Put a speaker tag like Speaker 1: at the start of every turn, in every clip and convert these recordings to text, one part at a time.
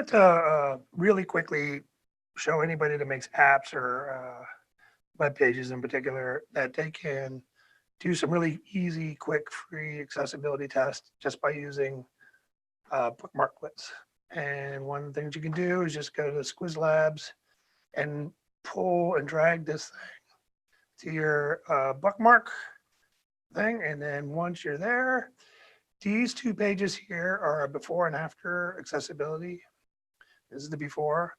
Speaker 1: wanted to really quickly show anybody that makes apps or web pages in particular that they can do some really easy, quick, free accessibility tests just by using bookmarklets. And one of the things you can do is just go to Squiz Labs and pull and drag this thing to your bookmark thing. And then once you're there, these two pages here are before and after accessibility. This is the before.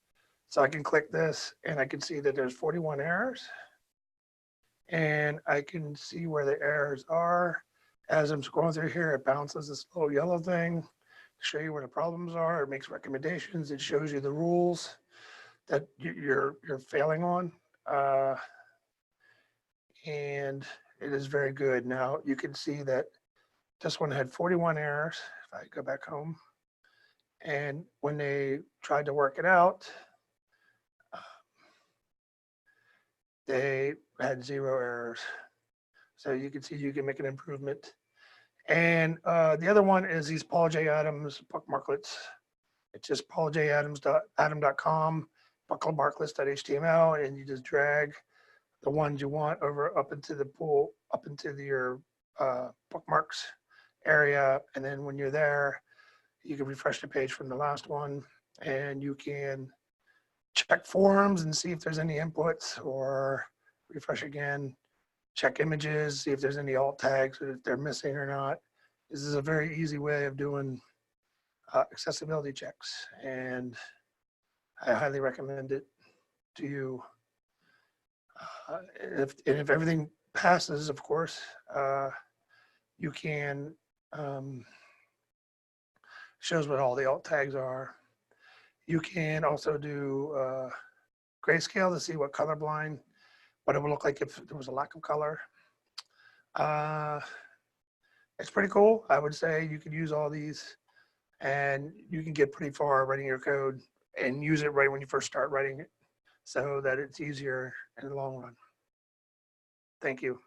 Speaker 1: So I can click this and I can see that there's 41 errors. And I can see where the errors are. As I'm scrolling through here, it bounces this little yellow thing to show you where the problems are. It makes recommendations. It shows you the rules that you're failing on. And it is very good. Now you can see that this one had 41 errors. If I go back home, and when they tried to work it out, they had 0 errors. So you can see you can make an improvement. And the other one is these Paul J. Adams bookmarklets. It's just pauljadams.adam.com, bookmarklets.html, and you just drag the ones you want over up into the pool, up into your bookmarks area. And then when you're there, you can refresh the page from the last one, and you can check forums and see if there's any inputs, or refresh again, check images, see if there's any alt tags or if they're missing or not. This is a very easy way of doing accessibility checks, and I highly recommend it to you. And if everything passes, of course, you can, shows what all the alt tags are. You can also do grayscale to see what colorblind, what it would look like if there was a lack of color. It's pretty cool. I would say you could use all these, and you can get pretty far writing your code and use it right when you first start writing it, so that it's easier in the long run. Thank you.